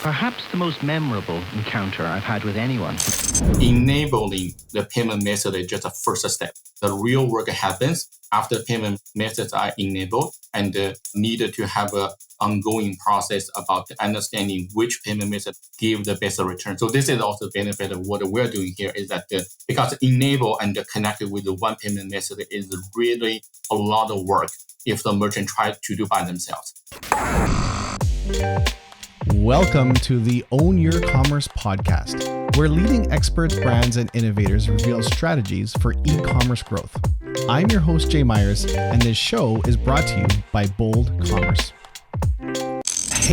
Perhaps the most memorable encounter I've had with anyone. Enabling the payment method is just a first step. The real work happens after payment methods are enabled and needed to have an ongoing process about understanding which payment method give the best return. So this is also the benefit of what we're doing here is that because enable and connected with the one payment method is really a lot of work if the merchant tries to do by themselves. Welcome to the Own Your Commerce podcast, where leading experts, brands, and innovators reveal strategies for e-commerce growth. I'm your host, Jay Myers, and this show is brought to you by Bold Commerce.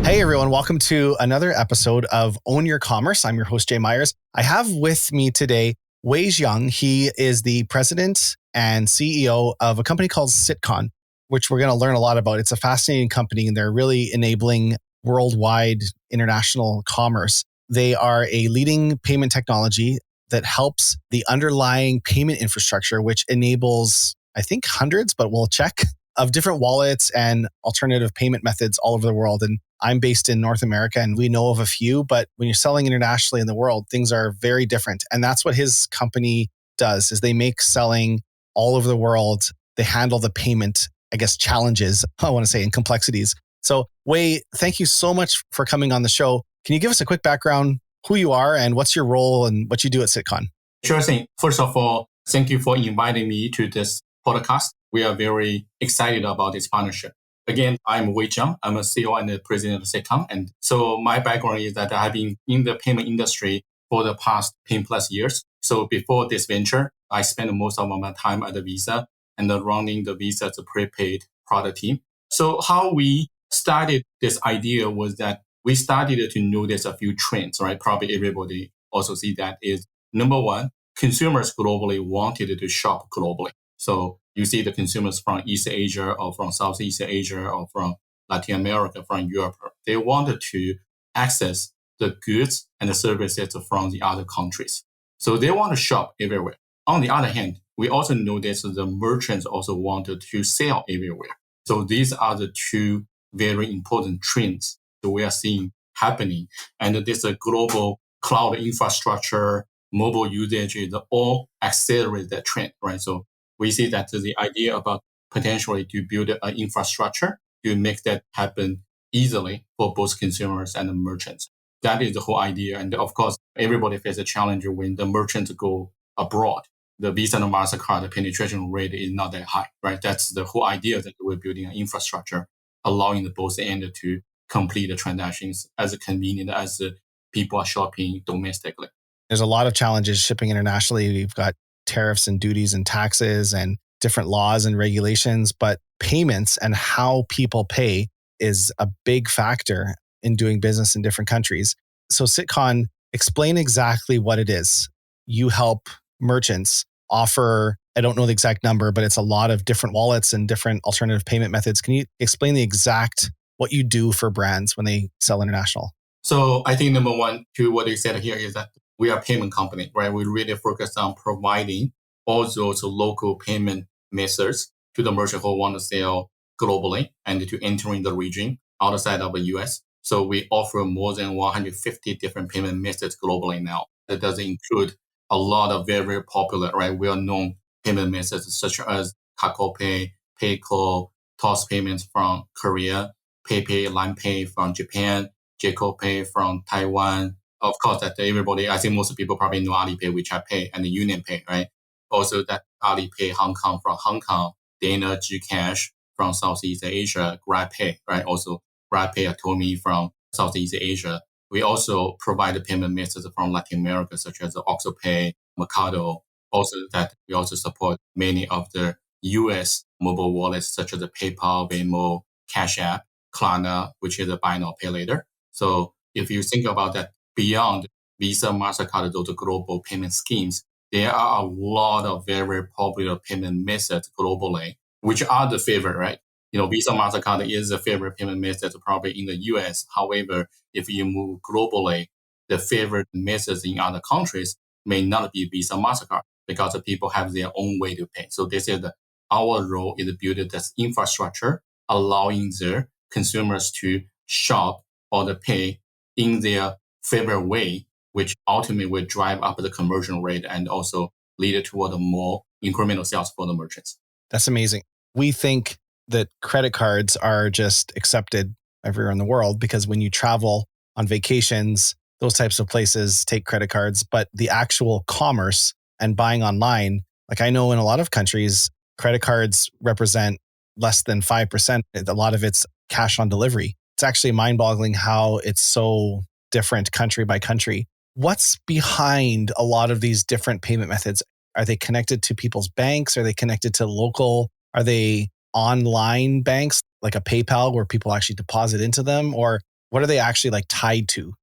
Hey everyone, welcome to another episode of Own Your Commerce. I'm your host, Jay Myers. I have with me today Wei Jiang. He is the president and CEO of a company called Citcon, which we're going to learn a lot about. It's a fascinating company, and they're really enabling worldwide international commerce. They are a leading payment technology that helps the underlying payment infrastructure, which enables, I think, hundreds, but we'll check, of different wallets and alternative payment methods all over the world. And I'm based in North America, and we know of a few, but when you're selling internationally in the world, things are very different. And that's what his company does, is they make selling all over the world. They handle the payment, challenges, and complexities. So Wei, thank you so much for coming on the show. Can you give us a quick background, who you are and what's your role and what you do at Citcon? Sure thing. First of all, thank you for inviting me to this podcast. We are very excited about this partnership. Again, I'm Wei Jiang. I'm a CEO and the president of Citcon. And so my background is that I've been in the payment industry for the past 10 plus years. So before this venture, I spent most of my time at the Visa and running the Visa's prepaid product team. So how we started this idea was that we started to notice a few trends, right? Probably everybody also see that is number one, consumers globally wanted to shop globally. So you see the consumers from East Asia or from Southeast Asia or from Latin America, from Europe, they wanted to access the goods and the services from the other countries. So they want to shop everywhere. On the other hand, we also noticed the merchants also wanted to sell everywhere. So these are the two very important trends that we are seeing happening. And this global cloud infrastructure, mobile usage is all accelerate that trend, right? So we see that the idea about potentially to build an infrastructure to make that happen easily for both consumers and the merchants. That is the whole idea. And of course, everybody faces a challenge when the merchants go abroad. The Visa and MasterCard penetration rate is not that high, right? That's the whole idea that we're building an infrastructure allowing the both ends to complete the transactions as convenient as the people are shopping domestically. There's a lot of challenges shipping internationally. We've got tariffs and duties and taxes and different laws and regulations, but payments and how people pay is a big factor in doing business in different countries. So Citcon, explain exactly what it is. You help merchants offer, I don't know the exact number, but it's a lot of different wallets and different alternative payment methods. Can you explain the exact what you do for brands when they sell international? So I think number one to what you said here is that we are a payment company, right? We really focus on providing all those local payment methods to the merchant who want to sell globally and to entering the region outside of the US. So we offer more than 150 different payment methods globally now. That does include a lot of very, very popular, right, well-known payment methods such as Kakao Pay, PayCo, Toss payments from Korea, PayPay, Line Pay from Japan, Jaco Pay from Taiwan. Of course, that everybody, I think most people probably know Alipay, WeChat Pay, and the Union Pay, right? Also that Alipay Hong Kong from Hong Kong, Dana Gcash from Southeast Asia, GrabPay, right? Also GrabPay Atomi from Southeast Asia. We also provide the payment methods from Latin America, such as OxoPay, Mercado. Also that we also support many of the US mobile wallets, such as the PayPal, Venmo, Cash App, Klarna, which is a buy now, pay later. So if you think about that, beyond Visa, MasterCard, those global payment schemes, there are a lot of very popular payment methods globally, which are the favorite, right? Visa, MasterCard is the favorite payment method probably in the US. However, if you move globally, the favorite methods in other countries may not be Visa, MasterCard because the people have their own way to pay. So this is our role is to build this infrastructure, allowing the consumers to shop or to pay in their favorite way, which ultimately will drive up the conversion rate and also lead toward more incremental sales for the merchants. That's amazing. We think that credit cards are just accepted everywhere in the world because when you travel on vacations, those types of places take credit cards, but the actual commerce and buying online, like I know in a lot of countries, credit cards represent less than 5%. A lot of it's cash on delivery. It's actually mind-boggling how it's so different country by country. What's behind a lot of these different payment methods? Are they connected to people's banks? Are they connected to local? Are they online banks like a PayPal where people actually deposit into them? Or what are they actually like tied to?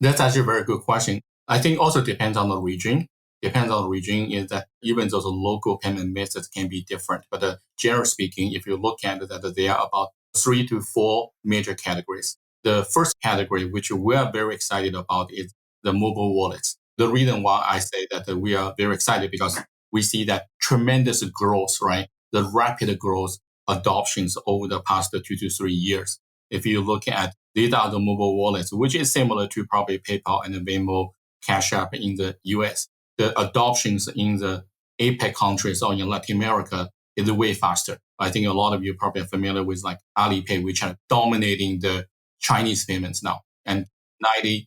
That's actually a very good question. I think also depends on the region. Depends on the region is that even those local payment methods can be different. But generally speaking, if you look at that, there are about 3 to 4 major categories. The first category, which we are very excited about, is the mobile wallets. The reason why I say that we are very excited because we see that tremendous growth, right? The rapid growth adoptions over the past 2 to 3 years. If you look at these are the mobile wallets, which is similar to probably PayPal and Venmo, Cash App in the US. The adoptions in the APEC countries or in Latin America is way faster. I think a lot of you probably are familiar with like Alipay, which are dominating the Chinese payments now. And 90%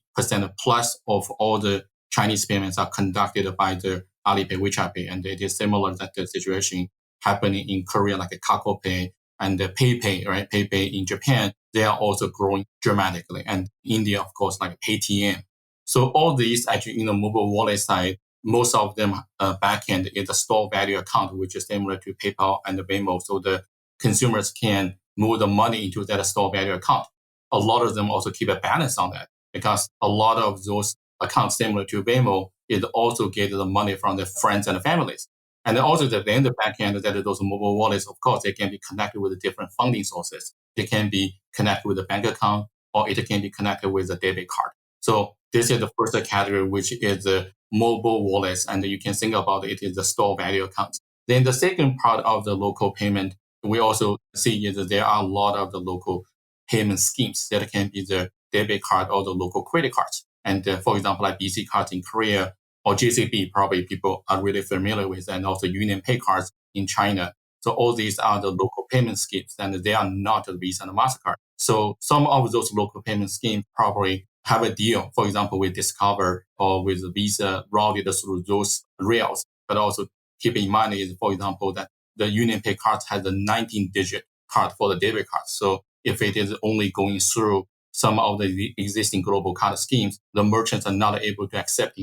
plus of all the Chinese payments are conducted by the Alipay, WeChat Pay. And it is similar that the situation happening in Korea, like a Kakao Pay and the PayPay, right? PayPay in Japan, they are also growing dramatically. And India, of course, like Paytm. So all these actually in the mobile wallet side, most of them backend is a store value account, which is similar to PayPal and Venmo. So the consumers can move the money into that store value account. A lot of them also keep a balance on that because a lot of those accounts similar to Venmo is also get the money from their friends and families. And then also the backend that those mobile wallets, of course, they can be connected with different funding sources. They can be connected with a bank account or it can be connected with a debit card. So this is the first category, which is the mobile wallets. And you can think about it is the store value accounts. Then the second part of the local payment, we also see is that there are a lot of the local payment schemes that can be the debit card or the local credit cards. And for example, like BC cards in Korea or JCB, probably people are really familiar with, and also Union Pay cards in China. So all these are the local payment schemes, and they are not the Visa and MasterCard. So some of those local payment schemes probably have a deal, for example, with Discover or with Visa routed through those rails. But also keep in mind is, for example, that the Union Pay cards has a 19-digit card for the debit card. So if it is only going through some of the existing global card schemes, the merchants are not able to accept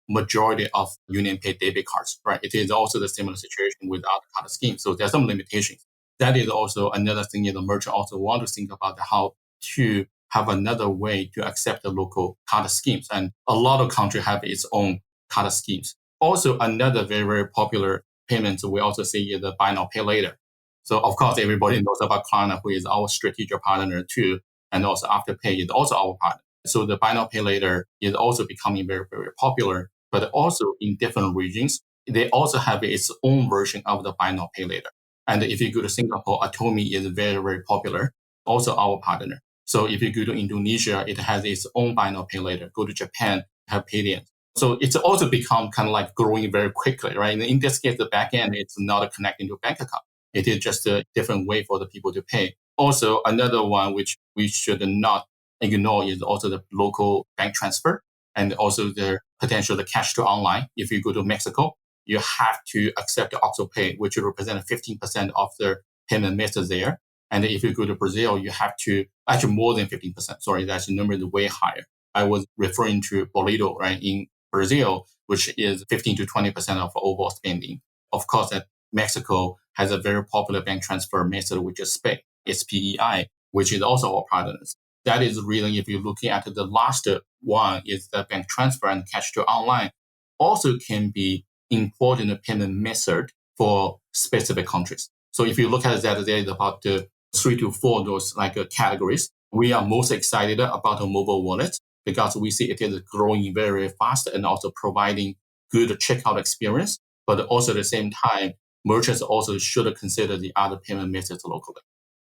majority of Union Pay debit cards, right? It is also the similar situation with other card schemes. So there are some limitations. That is also another thing that the merchant also want to think about how to have another way to accept the local card schemes. And a lot of countries have its own card schemes. Also, another very, very popular payment we also see is the buy now, pay later. So of course, everybody knows about Klarna, who is our strategic partner too. And also Afterpay is also our partner. So the buy now, pay later is also becoming very, very popular. But also in different regions, they also have its own version of the buy now, pay later. And if you go to Singapore, Atomi is very, very popular, also our partner. So if you go to Indonesia, it has its own buy now, pay later. Go to Japan, have Paytm. So it's also become kind of like growing very quickly, right? And in this case, the back end, it's not connecting to a bank account. It is just a different way for the people to pay. Also, another one which we should not ignore is also the local bank transfer and also the potential the cash to online. If you go to Mexico, you have to accept the OXXO Pay, which represents 15% of the payment method there. And if you go to Brazil, you have to actually more than 15%. Sorry, that's the number is way higher. I was referring to Boleto, right, in Brazil, which is 15 to 20% of overall spending. Of course, that Mexico has a very popular bank transfer method, which is SPEI, SPEI, which is also our partners. That is really, if you're looking at the last one, is the bank transfer and cash to online, also can be important payment method for specific countries. So if you look at that, there is about 3 to 4 those categories. We are most excited about the mobile wallet because we see it is growing very, very fast and also providing good checkout experience. But also at the same time, merchants also should consider the other payment methods locally.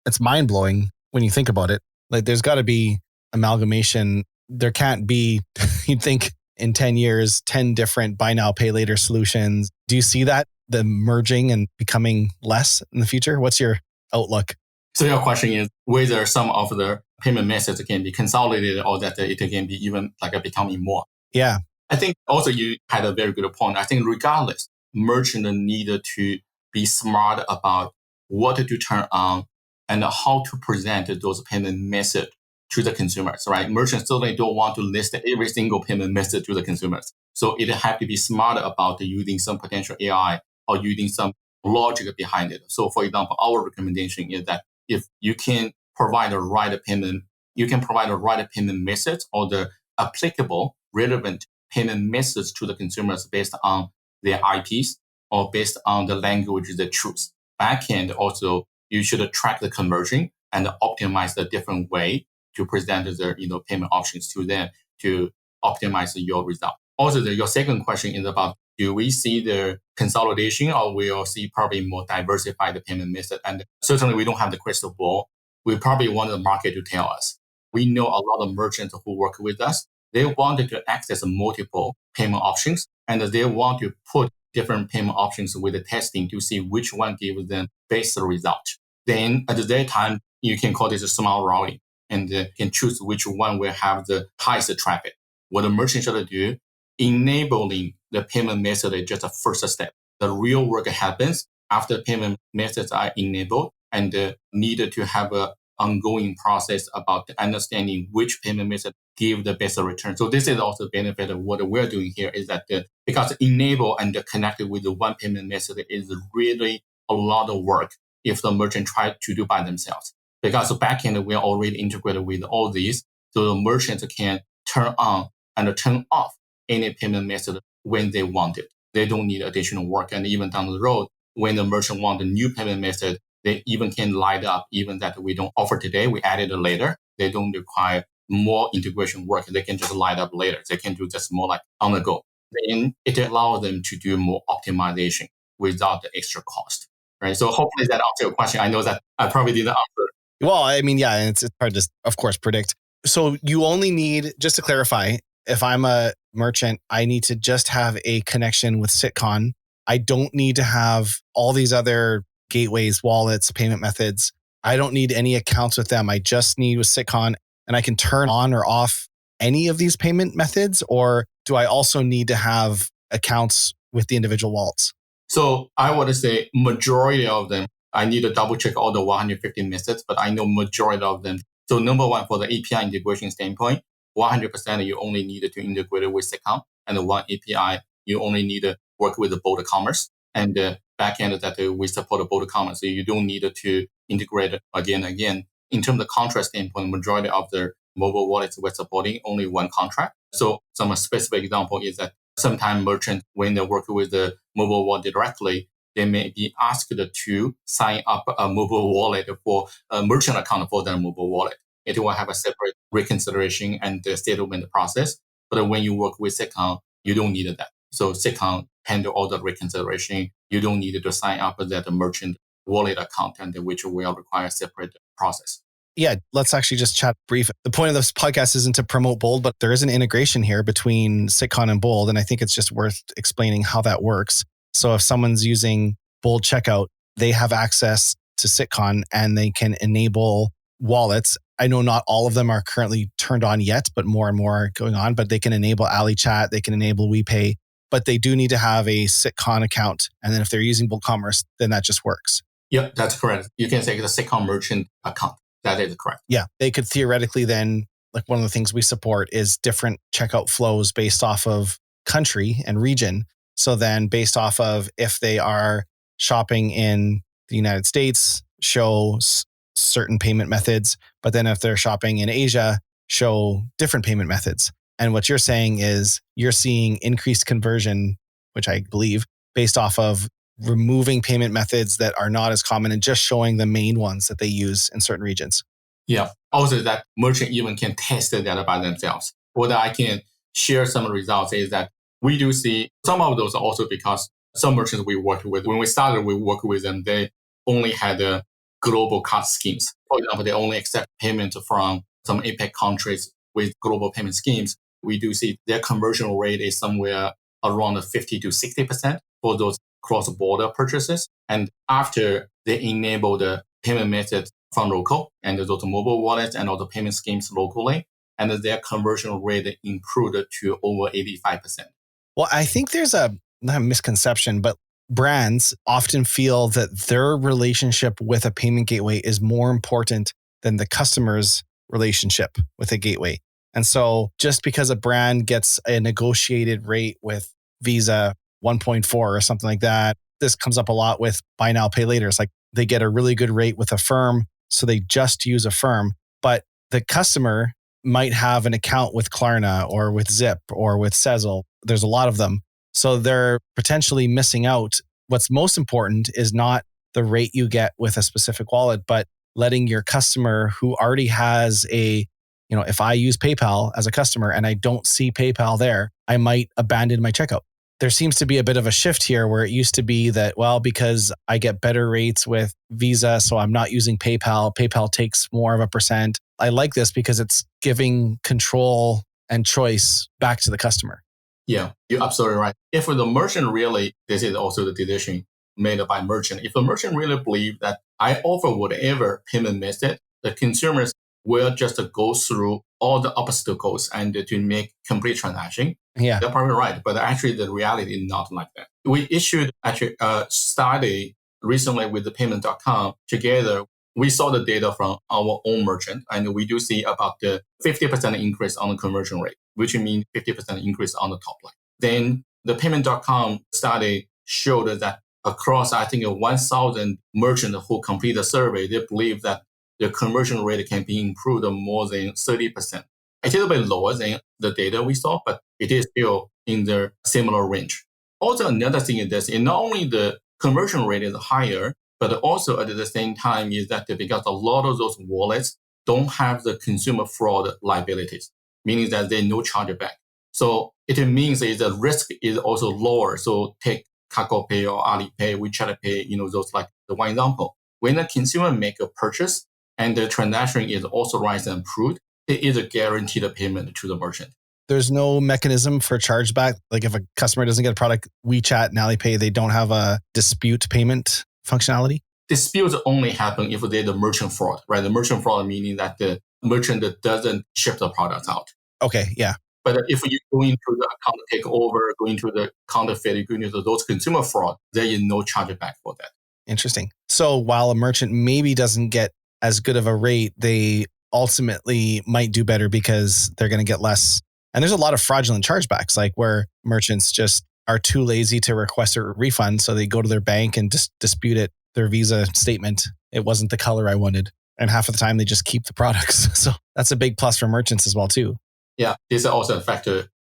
It's mind blowing when you think about it. Like there's got to be amalgamation there can't be, you'd think in 10 years, 10 different buy now, pay later solutions. Do you see that, the merging and becoming less in the future? What's your outlook? So your question is whether some of the payment methods can be consolidated or that it can be even like becoming more. Yeah. I think also you had a very good point. I think regardless, merchant needed to be smart about what to turn on and how to present those payment methods to the consumers, right? Merchants certainly don't want to list every single payment method to the consumers. So it have to be smart about using some potential AI or using some logic behind it. So for example, our recommendation is that if you can provide the right payment, you can provide the right payment methods or the applicable, relevant payment methods to the consumers based on their IPs or based on the language they choose. Backend also, you should track the conversion and optimize the different way to present the payment options to them to optimize your result. Also, your second question is about, do we see the consolidation or we'll see probably more diversified payment method? And certainly we don't have the crystal ball. We probably want the market to tell us. We know a lot of merchants who work with us. They wanted to access multiple payment options and they want to put different payment options with the testing to see which one gives them best result. Then at that time, you can call this a smart routing and can choose which one will have the highest traffic. What the merchant should do, enabling the payment method is just a first step. The real work happens after payment methods are enabled and needed to have an ongoing process about understanding which payment method give the best return. So this is also the benefit of what we're doing here is that because enable and connected with the one payment method is really a lot of work if the merchant try to do by themselves. Because backend, we are already integrated with all these, so the merchants can turn on and turn off any payment method when they want it. They don't need additional work. And even down the road, when the merchant wants a new payment method, they even can light up even that we don't offer today. We added it later. They don't require more integration work. They can just light up later. They can do just more like on the go. Then it allows them to do more optimization without the extra cost. Right. So hopefully that answers your question. I know that I probably didn't answer. Well, I mean, yeah, and it's hard to, of course, predict. So you only need, just to clarify, if I'm a merchant, I need to just have a connection with Citcon. I don't need to have all these other gateways, wallets, payment methods. I don't need any accounts with them. I just need with Citcon, and I can turn on or off any of these payment methods, or do I also need to have accounts with the individual wallets? So I would say majority of them, I need to double check all the 150 methods, but I know majority of them. So number one, for the API integration standpoint, 100% you only need to integrate it with Citcon, and one API, you only need to work with the Bold Commerce and the backend that we support Bold Commerce. So you don't need to integrate it again and again. In terms of contract standpoint, majority of the mobile wallets we're supporting only one contract. So some specific example is that sometimes merchants, when they work with the mobile wallet directly, they may be asked to sign up a mobile wallet for a merchant account for their mobile wallet. It will have a separate reconciliation and the settlement process. But when you work with Citcon, you don't need that. So Citcon handle all the reconciliation. You don't need to sign up that merchant wallet account, and which will require a separate process. Yeah, let's actually just chat brief. The point of this podcast isn't to promote Bold, but there is an integration here between Citcon and Bold. And I think it's just worth explaining how that works. So if someone's using Bold Checkout, they have access to Citcon and they can enable wallets. I know not all of them are currently turned on yet, but more and more are going on. But they can enable AliChat, they can enable WePay, but they do need to have a Citcon account. And then if they're using Bold Commerce, then that just works. Yeah, that's correct. You can say the Citcon merchant account. That is correct. Yeah, they could theoretically then, like one of the things we support is different checkout flows based off of country and region. So then based off of if they are shopping in the United States, show certain payment methods, but then if they're shopping in Asia, show different payment methods. And what you're saying is you're seeing increased conversion, which I believe, based off of removing payment methods that are not as common and just showing the main ones that they use in certain regions. Yeah. Also that merchant even can test that by themselves. What I can share some results is that we do see some of those also because some merchants we worked with, when we started, we worked with them, they only had global card schemes. For example, they only accept payments from some APAC countries with global payment schemes, we do see their conversion rate is somewhere around 50 to 60% for those cross-border purchases. And after they enable the payment method from local and those mobile wallets and all the payment schemes locally, and their conversion rate improved to over 85%. Well, I think there's not a misconception, but brands often feel that their relationship with a payment gateway is more important than the customer's relationship with a gateway. And so just because a brand gets a negotiated rate with Visa 1.4 or something like that, this comes up a lot with buy now, pay later. It's like they get a really good rate with a firm, so they just use a firm, but the customer might have an account with Klarna or with Zip or with Sezzle. There's a lot of them. So they're potentially missing out. What's most important is not the rate you get with a specific wallet, but letting your customer who already has if I use PayPal as a customer and I don't see PayPal there, I might abandon my checkout. There seems to be a bit of a shift here where it used to be that, well, because I get better rates with Visa, so I'm not using PayPal. PayPal takes more of a percent. I like this because it's giving control and choice back to the customer. Yeah, you're absolutely right. If the merchant really, this is also the decision made by merchant. If the merchant really believe that I offer whatever payment method, the consumers will just go through all the obstacles and to make complete transaction. Yeah, they're probably right. But actually, the reality is not like that. We issued actually a study recently with the payment.com together. We saw the data from our own merchant, and we do see about the 50% increase on the conversion rate, which means 50% increase on the top line. Then the payment.com study showed that across, I think, 1,000 merchants who complete the survey, they believe that the conversion rate can be improved more than 30%. It's a little bit lower than the data we saw, but it is still in the similar range. Also, another thing is this, not only the conversion rate is higher, but also at the same time is that because a lot of those wallets don't have the consumer fraud liabilities, meaning that they no chargeback. So it means that the risk is also lower. So take Kakao Pay or Alipay, WeChat Pay, those like the one example. When the consumer make a purchase and the transaction is authorized and approved, it is a guaranteed payment to the merchant. There's no mechanism for chargeback. Like if a customer doesn't get a product, WeChat and Alipay, they don't have a dispute payment functionality? Disputes only happen if there's a merchant fraud, right? The merchant fraud meaning that the merchant doesn't ship the product out. Okay, yeah. But if you go into the account takeover, go into the counterfeit, go into those consumer fraud, there is no chargeback for that. Interesting. So while a merchant maybe doesn't get as good of a rate, they ultimately might do better because they're going to get less. And there's a lot of fraudulent chargebacks, like where merchants just are too lazy to request a refund. So they go to their bank and just dispute it, their Visa statement. It wasn't the color I wanted. And half of the time they just keep the products. So that's a big plus for merchants as well too. Yeah, this also affects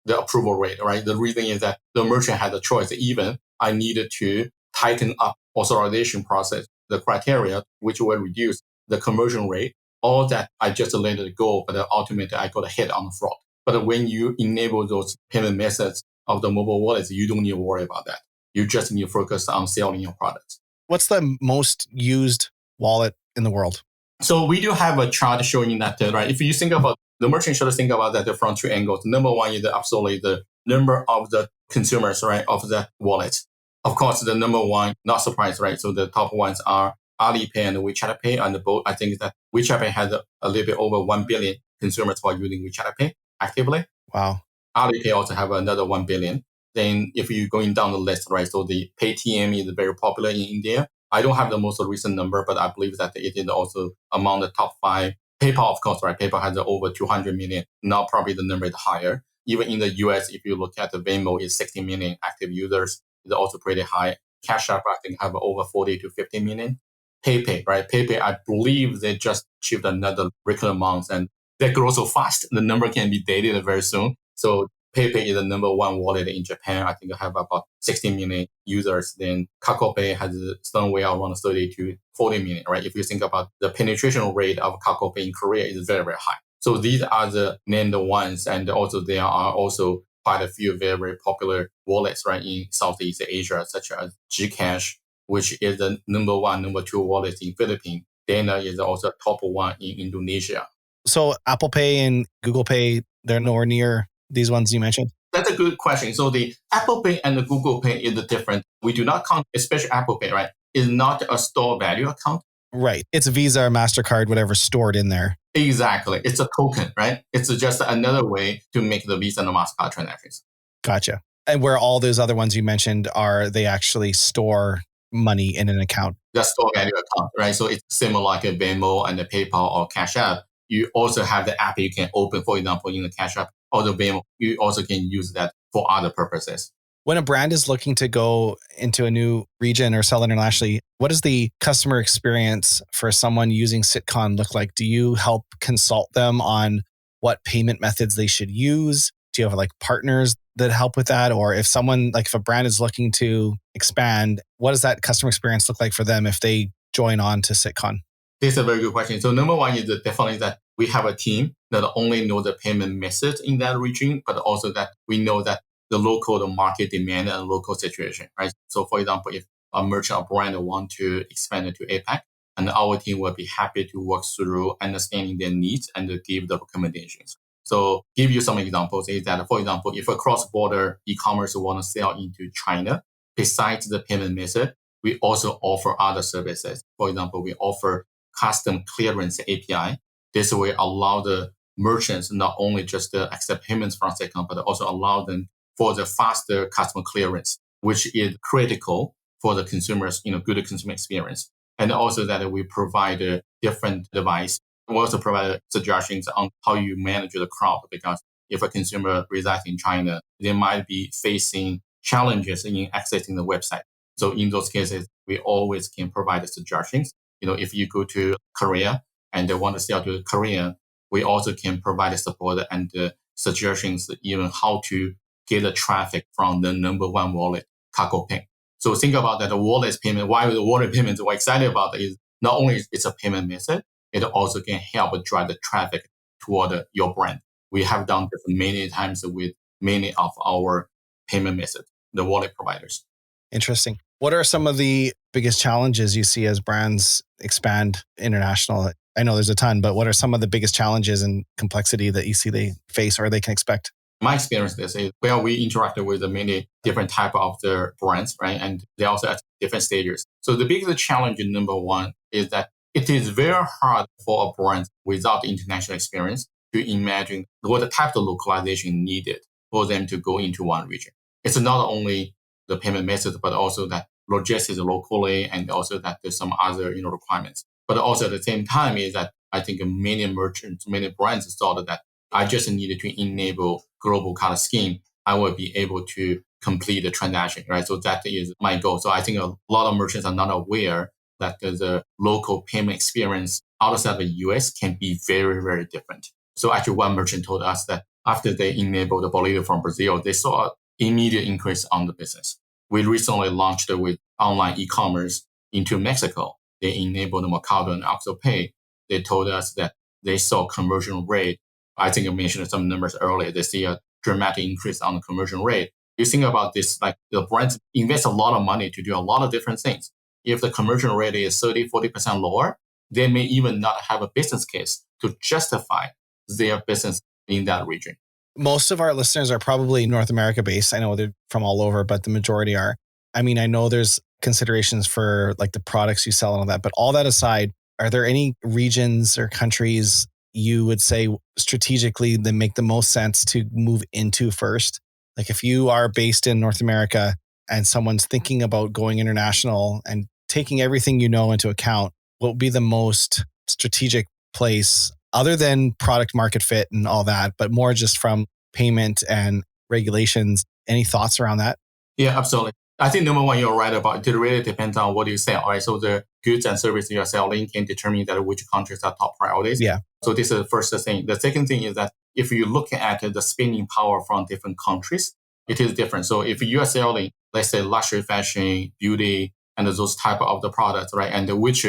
the approval rate, right? The reason is that the merchant had a choice. Even I needed to tighten up authorization process, the criteria, which will reduce the conversion rate. All that I just let it go, but ultimately I got a hit on the fraud. But when you enable those payment methods of the mobile wallets, you don't need to worry about that. You just need to focus on selling your products. What's the most used wallet in the world? So we do have a chart showing that, right? If you think about the merchant should think about that from two angles. Number one is absolutely the number of the consumers, right, of the wallet. Of course, the number one, not surprised, right? So the top ones are Alipay and WeChat Pay, and both. I think that WeChat Pay has a little bit over 1 billion consumers who are using WeChat Pay actively. Wow. Alipay also have another 1 billion. Then if you're going down the list, right, so the Paytm is very popular in India. I don't have the most recent number, but I believe that it is also among the top 5. PayPal, of course, right? PayPal has over 200 million. Now probably the number is higher. Even in the US, if you look at the Venmo, is 60 million active users. It's also pretty high. Cash App, I think, have over 40 to 50 million. PayPay, right? PayPay, I believe they just achieved another record amount, and they grow so fast. The number can be dated very soon. So PayPay is the number one wallet in Japan. I think they have about 60 million users. Then Kakao Pay has somewhere around 30 to 40 million, right? If you think about the penetration rate of Kakao Pay in Korea is very, very high. So these are the named ones. And also there are also quite a few very, very popular wallets, right, in Southeast Asia, such as Gcash, which is the number one, number two wallet in Philippines. Dana is also top one in Indonesia. So Apple Pay and Google Pay, they're nowhere near these ones you mentioned? That's a good question. So the Apple Pay and the Google Pay is different. We do not count, especially Apple Pay, right? Is not a store value account. Right. It's Visa or MasterCard, whatever stored in there. Exactly. It's a token, right? It's just another way to make the Visa and the MasterCard transactions. Gotcha. And where all those other ones you mentioned are, they actually store money in an account. The store value account, right? So it's similar like a Venmo and the PayPal or Cash App. You also have the app you can open, for example, in the Cash App or the Venmo. You also can use that for other purposes. When a brand is looking to go into a new region or sell internationally, what does the customer experience for someone using Citcon look like? Do you help consult them on what payment methods they should use? Do you have like partners that help with that? Or if someone, like if a brand is looking to expand, what does that customer experience look like for them if they join on to Citcon? This is a very good question. So number one is definitely that we have a team that only know the payment methods in that region, but also that we know that the local market demand and local situation, right? So for example, if a merchant or brand want to expand into APAC, and our team will be happy to work through understanding their needs and to give the recommendations. So give you some examples is that, for example, if a cross-border e-commerce want to sell into China, besides the payment method, we also offer other services. For example, we offer custom clearance API. This will allow the merchants not only just to accept payments from Citcon, but also allow them for the faster customer clearance, which is critical for the consumers, good consumer experience. And also that we provide a different device. We also provide suggestions on how you manage the crowd, because if a consumer resides in China, they might be facing challenges in accessing the website. So in those cases, we always can provide suggestions. If you go to Korea and they want to sell to Korean, we also can provide support and suggestions, even how to get the traffic from the number one wallet, KakaoPay. So think about that, the wallet payment. Why the wallet payments we're excited about is not only it's a payment method, it also can help drive the traffic toward your brand. We have done this many times with many of our payment methods, the wallet providers. Interesting. What are some of the biggest challenges you see as brands expand international? I know there's a ton, but what are some of the biggest challenges and complexity that you see they face or they can expect? My experience is where we interacted with many different type of the brands, right? And they also at different stages. So the biggest challenge, number one, is that it is very hard for a brand without international experience to imagine what the type of localization needed for them to go into one region. It's not only the payment method, but also that logistics locally, and also that there's some other requirements. But also at the same time is that I think many merchants, many brands thought that I just needed to enable global card scheme. I will be able to complete the transaction, right? So that is my goal. So I think a lot of merchants are not aware that the local payment experience outside the US can be very, very different. So actually one merchant told us that after they enabled the Bolivia from Brazil, they saw an immediate increase on the business. We recently launched with online e-commerce into Mexico. They enabled Mercado and Oxxo Pay. They told us that they saw conversion rate. I think I mentioned some numbers earlier. They see a dramatic increase on the conversion rate. You think about this, like the brands invest a lot of money to do a lot of different things. If the conversion rate is 30, 40% lower, they may even not have a business case to justify their business in that region. Most of our listeners are probably North America based. I know they're from all over, but the majority are. I mean, I know there's considerations for like the products you sell and all that, but all that aside, are there any regions or countries you would say strategically that make the most sense to move into first? Like if you are based in North America and someone's thinking about going international and taking everything you know into account, what would be the most strategic place other than product market fit and all that, but more just from payment and regulations? Any thoughts around that? Yeah, absolutely. I think number one, you're right about it really depends on what you sell, right? So the goods and services you're selling can determine that which countries are top priorities. Yeah. So this is the first thing. The second thing is that if you look at the spending power from different countries, it is different. So if you are selling, let's say luxury fashion, beauty, and those type of the products, right? And which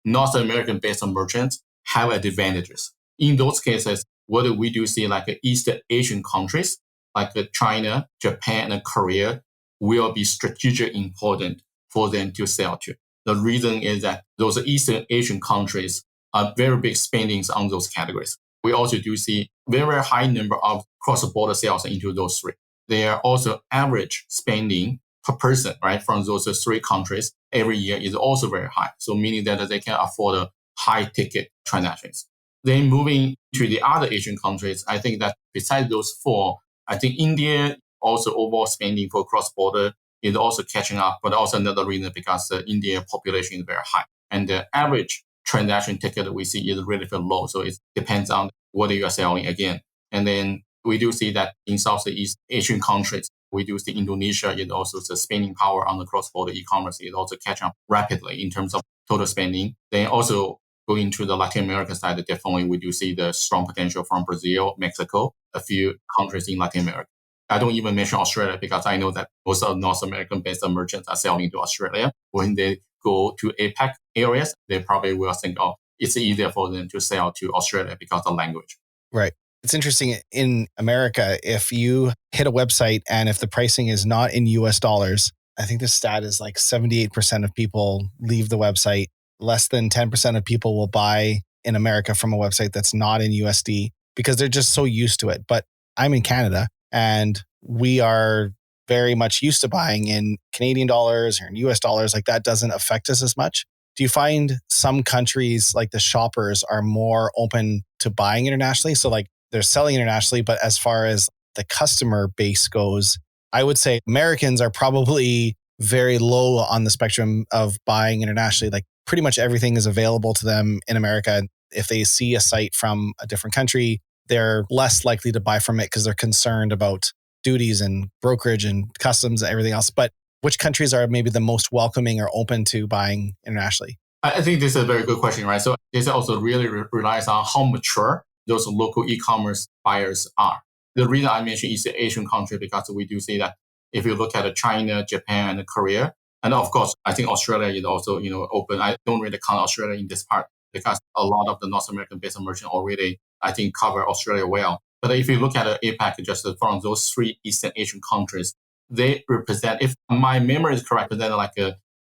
North American based merchants have advantages. In those cases, what we do see like East Asian countries, like China, Japan, and Korea, will be strategic important for them to sell to. The reason is that those Eastern Asian countries are very big spendings on those categories. we also do see very high number of cross-border sales into those three. Their also average spending per person, right, from those three countries every year is also very high. So meaning that they can afford high ticket transactions. Then moving to the other Asian countries, I think that besides those four, I think India also overall spending for cross-border is also catching up, but also another reason because the India population is very high. And the average transaction ticket that we see is relatively low. So it depends on whether you are selling again. And then we do see that in Southeast Asian countries, we do see Indonesia is also the spending power on the cross-border e-commerce is also catching up rapidly in terms of total spending. Then also going to the Latin America side, definitely we do see the strong potential from Brazil, Mexico, a few countries in Latin America. I don't even mention Australia because I know that most of North American-based merchants are selling to Australia. When they go to APAC areas, they probably will think, oh, it's easier for them to sell to Australia because of language. Right. It's interesting in America, if you hit a website and if the pricing is not in US dollars, I think the stat is like 78% of people leave the website. Less than 10% of people will buy in America from a website that's not in USD because they're just so used to it. But I'm in Canada and we are very much used to buying in Canadian dollars or in US dollars. Like that doesn't affect us as much. Do you find some countries like the shoppers are more open to buying internationally? So like they're selling internationally, but as far as the customer base goes, I would say Americans are probably very low on the spectrum of buying internationally. Like pretty much everything is available to them in America. If they see a site from a different country, they're less likely to buy from it because they're concerned about duties and brokerage and customs and everything else. But which countries are maybe the most welcoming or open to buying internationally? I think this is a very good question, right? So this also really relies on how mature those local e-commerce buyers are. The reason I mentioned East Asian country because we do see that if you look at China, Japan, and Korea, and of course, I think Australia is also open. I don't really count Australia in this part because a lot of the North American-based merchants already, I think, cover Australia well. But if you look at APAC, just from those three Eastern Asian countries, they represent, if my memory is correct, represent like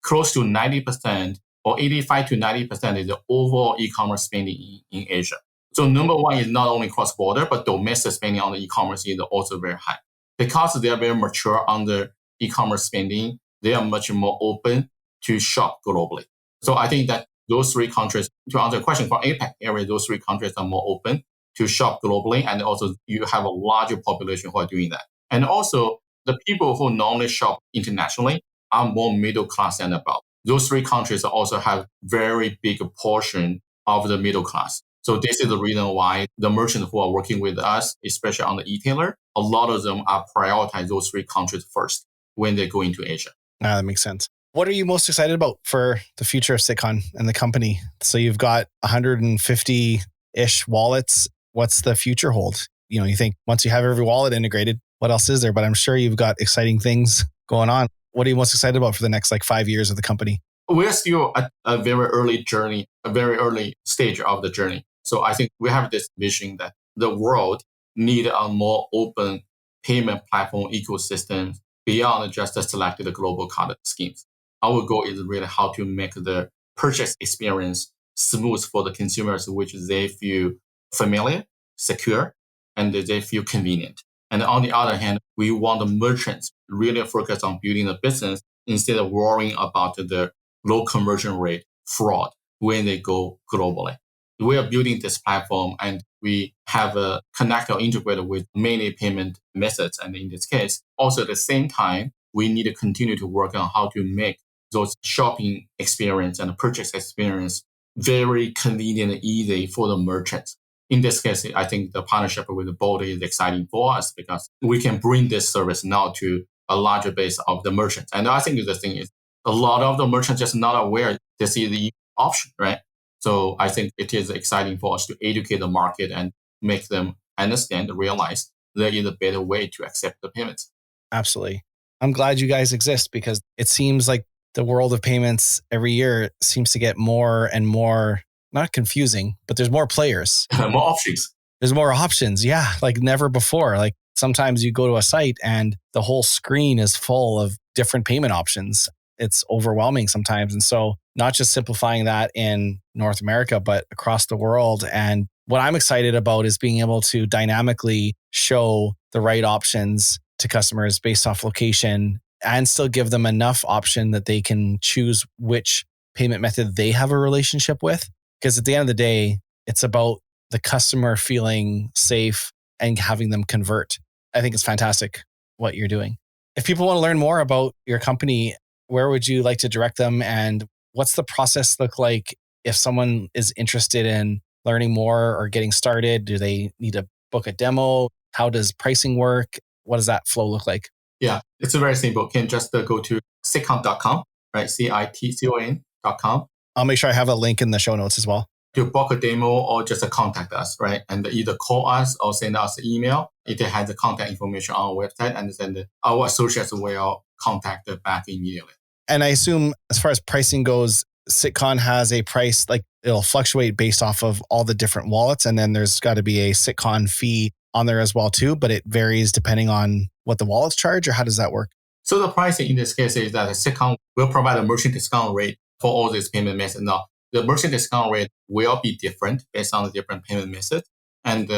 close to 90% or 85 to 90% is the overall e-commerce spending in Asia. So number one is not only cross-border, but domestic spending on the e-commerce is also very high. Because they are very mature on the e-commerce spending, they are much more open to shop globally. So I think that those three countries, to answer the question, for APAC area, those three countries are more open to shop globally. And also you have a larger population who are doing that. And also the people who normally shop internationally are more middle class and above. Those three countries also have very big portion of the middle class. So this is the reason why the merchants who are working with us, especially on the e-tailer, a lot of them are prioritize those three countries first when they go into Asia. That makes sense. What are you most excited about for the future of Citcon and the company? So you've got 150-ish wallets. What's the future hold? You think once you have every wallet integrated, what else is there? But I'm sure you've got exciting things going on. What are you most excited about for the next 5 years of the company? We're still at a very early journey, a very early stage of the journey. So I think we have this vision that the world need a more open payment platform ecosystem beyond just the selected global card schemes. Our goal is really how to make the purchase experience smooth for the consumers, which they feel familiar, secure, and they feel convenient. And on the other hand, we want the merchants really focus on building a business instead of worrying about the low conversion rate fraud when they go globally. We are building this platform and we have a connect or integrated with many payment methods. And in this case, also at the same time, we need to continue to work on how to make those shopping experience and purchase experience very convenient and easy for the merchants. In this case, I think the partnership with Bold is exciting for us because we can bring this service now to a larger base of the merchants. And I think the thing is, a lot of the merchants just not aware this is the option, right? So I think it is exciting for us to educate the market and make them understand, realize there is a better way to accept the payments. Absolutely. I'm glad you guys exist because it seems like the world of payments every year seems to get more and more, not confusing, but there's more players. More options. There's more options. Yeah. Like never before. Like sometimes you go to a site and the whole screen is full of different payment options. It's overwhelming sometimes. And so not just simplifying that in North America, but across the world and what I'm excited about is being able to dynamically show the right options to customers based off location and still give them enough option that they can choose which payment method they have a relationship with. Because at the end of the day, it's about the customer feeling safe and having them convert. I think it's fantastic what you're doing. If people want to learn more about your company, where would you like to direct them? And what's the process look like if someone is interested in learning more or getting started? Do they need to book a demo? How does pricing work? What does that flow look like? Yeah, it's very simple. You can just go to citcon.com, right? CITCON.com. I'll make sure I have a link in the show notes as well. To book a demo or just contact us, right? And either call us or send us an email. It has the contact information on our website, and then our associates will contact back immediately. And I assume as far as pricing goes, Citcon has a price, like it'll fluctuate based off of all the different wallets. And then there's got to be a Citcon fee on there as well too, but it varies depending on what the wallets charge, or how does that work? So the pricing in this case is that Citcon will provide a merchant discount rate for all these payment methods. Now, the merchant discount rate will be different based on the different payment methods. And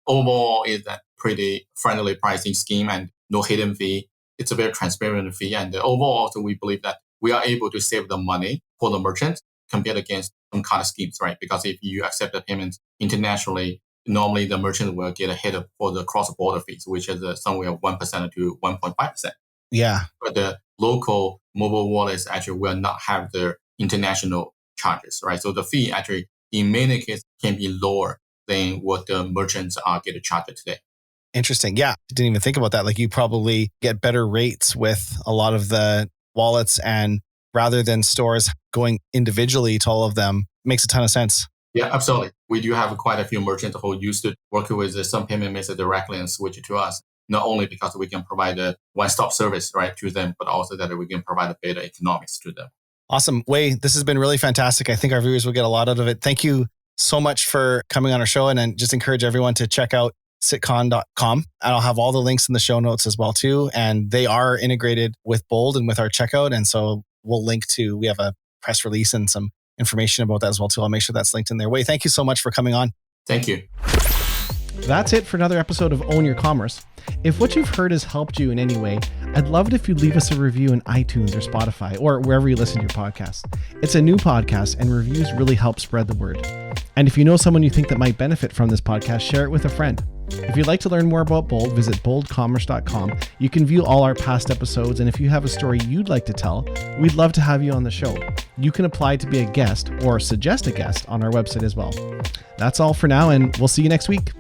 overall is that pretty friendly pricing scheme and no hidden fee. It's a very transparent fee. And overall, so we believe that we are able to save the money for the merchant compared against some card schemes, right? Because if you accept the payments internationally, normally the merchant will get a hit for the cross-border fees, which is somewhere 1% to 1.5%. Yeah. But the local mobile wallets actually will not have the international charges, right? So the fee actually, in many cases, can be lower than what the merchants are getting charged today. Interesting. Yeah. I didn't even think about that. Like you probably get better rates with a lot of the wallets, and rather than stores going individually to all of them, makes a ton of sense. Yeah, absolutely. We do have quite a few merchants who used to work with some payment method directly and switch to us. Not only because we can provide a one-stop service, right, to them, but also that we can provide a better economics to them. Awesome. Wei, this has been really fantastic. I think our viewers will get a lot out of it. Thank you so much for coming on our show, and then just encourage everyone to check out citcon.com. And I'll have all the links in the show notes as well too. And they are integrated with Bold and with our checkout. And so we'll link to, we have a press release and some information about that as well too. I'll make sure that's linked in there. Wei, thank you so much for coming on. Thank you. That's it for another episode of Own Your Commerce. If what you've heard has helped you in any way, I'd love it if you'd leave us a review in iTunes or Spotify or wherever you listen to your podcast. It's a new podcast and reviews really help spread the word. And if you know someone you think that might benefit from this podcast, share it with a friend. If you'd like to learn more about Bold, visit boldcommerce.com. You can view all our past episodes, and if you have a story you'd like to tell, we'd love to have you on the show. You can apply to be a guest or suggest a guest on our website as well. That's all for now, and we'll see you next week.